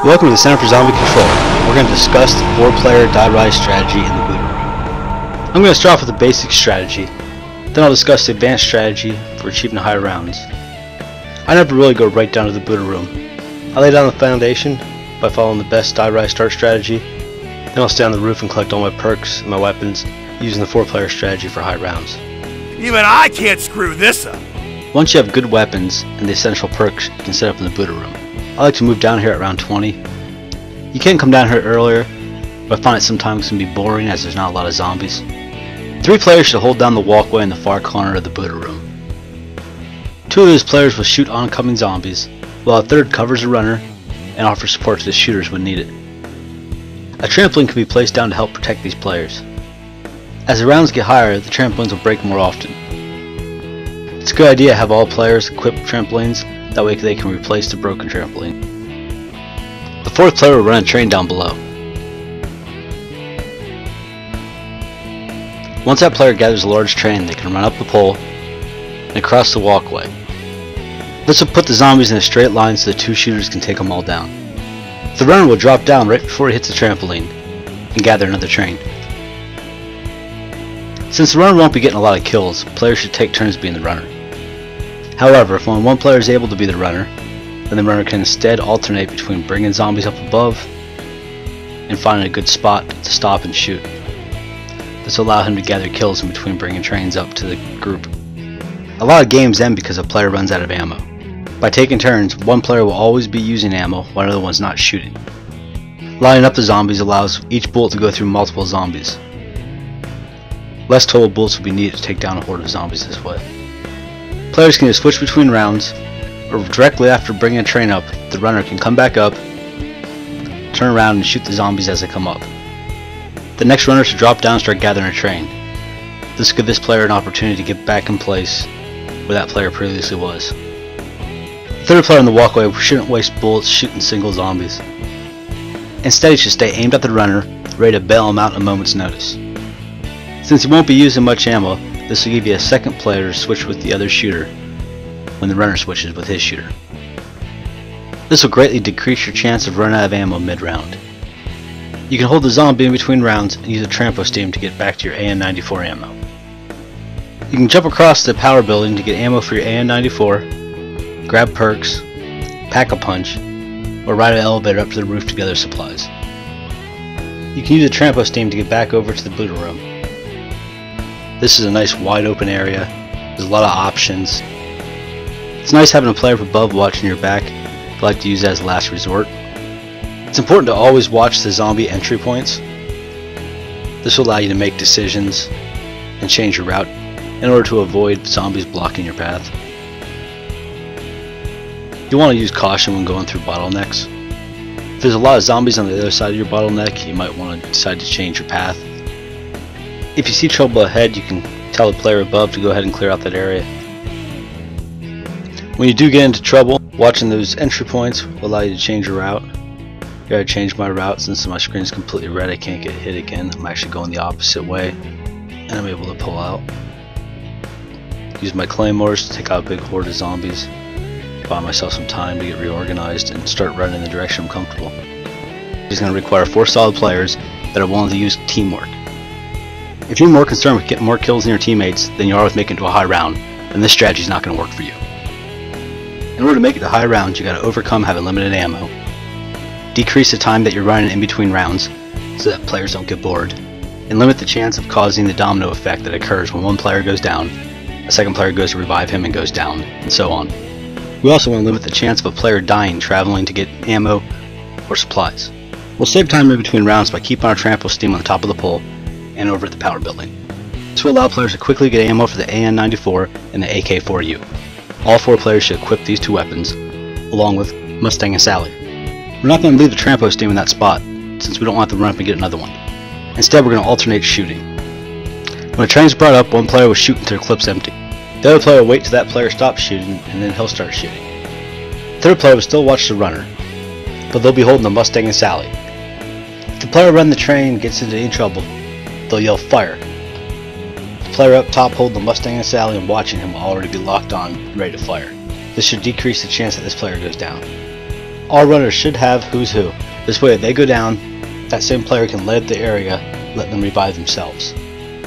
Welcome to the Center for Zombie Control. We're going to discuss the 4-player die-rise strategy in the booter room. I'm going to start off with the basic strategy, then I'll discuss the advanced strategy for achieving higher rounds. I never really go right down to the booter room. I lay down the foundation by following the best die-rise start strategy, then I'll stay on the roof and collect all my perks and my weapons using the 4-player strategy for high rounds. Even I can't screw this up! Once you have good weapons and the essential perks, you can set up in the booter room. I like to move down here at round 20. You can come down here earlier, but I find it sometimes can be boring as there's not a lot of zombies. 3 players should hold down the walkway in the far corner of the booter room. 2 of those players will shoot oncoming zombies, while a third covers the runner and offers support to the shooters when needed. A trampoline can be placed down to help protect these players. As the rounds get higher, the trampolines will break more often. It's a good idea to have all players equip trampolines, that way they can replace the broken trampoline. The 4th player will run a train down below. Once that player gathers a large train, they can run up the pole and across the walkway. This will put the zombies in a straight line so the 2 shooters can take them all down. The runner will drop down right before he hits the trampoline and gather another train. Since the runner won't be getting a lot of kills, players should take turns being the runner. However, if only one player is able to be the runner, then the runner can instead alternate between bringing zombies up above and finding a good spot to stop and shoot. This will allow him to gather kills in between bringing trains up to the group. A lot of games end because a player runs out of ammo. By taking turns, one player will always be using ammo while the other one's not shooting. Lining up the zombies allows each bullet to go through multiple zombies. Less total bullets will be needed to take down a horde of zombies this way. Players can either switch between rounds, or directly after bringing a train up, the runner can come back up, turn around and shoot the zombies as they come up. The next runner should drop down and start gathering a train. This will give this player an opportunity to get back in place where that player previously was. The 3rd player on the walkway shouldn't waste bullets shooting single zombies. Instead, he should stay aimed at the runner, ready to bail him out at a moment's notice. Since he won't be using much ammo, this will give you a second player to switch with the other shooter when the runner switches with his shooter. This will greatly decrease your chance of running out of ammo mid-round. You can hold the zombie in between rounds and use a trampo steam to get back to your AN-94 ammo. You can jump across the power building to get ammo for your AN-94, grab perks, pack a punch, or ride an elevator up to the roof to gather supplies. You can use a trampo steam to get back over to the booter room. This is a nice wide open area. There's a lot of options. It's nice having a player up above watching your back, but I like to use it as a last resort. It's important to always watch the zombie entry points. This will allow you to make decisions and change your route in order to avoid zombies blocking your path. You want to use caution when going through bottlenecks. If there's a lot of zombies on the other side of your bottleneck, you might want to decide to change your path. If you see trouble ahead, you can tell the player above to go ahead and clear out that area. When you do get into trouble, watching those entry points will allow you to change your route. I gotta change my route since my screen is completely red. I can't get hit again. I'm actually going the opposite way, and I'm able to pull out. Use my claymores to take out a big horde of zombies. Buy myself some time to get reorganized and start running in the direction I'm comfortable. It's going to require 4 solid players that are willing to use teamwork. If you're more concerned with getting more kills than your teammates than you are with making it to a high round, then this strategy is not going to work for you. In order to make it to high rounds, you got to overcome having limited ammo, decrease the time that you're running in between rounds so that players don't get bored, and limit the chance of causing the domino effect that occurs when one player goes down, a second player goes to revive him and goes down, and so on. We also want to limit the chance of a player dying traveling to get ammo or supplies. We'll save time in between rounds by keeping our trampo steam on the top of the pole and over at the power building. This will allow players to quickly get ammo for the AN-94 and the AK-4U. All 4 players should equip these 2 weapons, along with Mustang and Sally. We're not going to leave the trampo steam in that spot, since we don't want to run up and get another one. Instead, we're going to alternate shooting. When a train is brought up, one player will shoot until the clip's empty. The other player will wait till that player stops shooting, and then he'll start shooting. The 3rd player will still watch the runner, but they'll be holding the Mustang and Sally. If the player running the train gets into any trouble, they'll yell fire. The player up top holding the Mustang and Sally and watching him will already be locked on, ready to fire. This should decrease the chance that this player goes down. All runners should have Who's Who. This way if they go down, that same player can light up the area, let them revive themselves.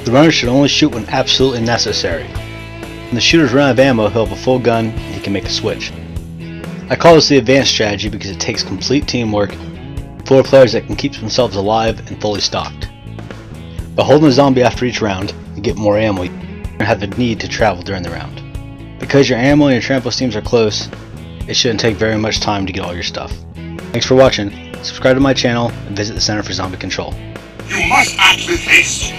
The runner should only shoot when absolutely necessary. When the shooter's run out of ammo, he'll have a full gun and he can make a switch. I call this the advanced strategy because it takes complete teamwork, 4 players that can keep themselves alive and fully stocked. By holding a zombie after each round, you get more ammo and have the need to travel during the round. Because your ammo and your trample steams are close, it shouldn't take very much time to get all your stuff. Thanks for watching, subscribe to my channel, and visit the Center for Zombie Control. You must act with haste.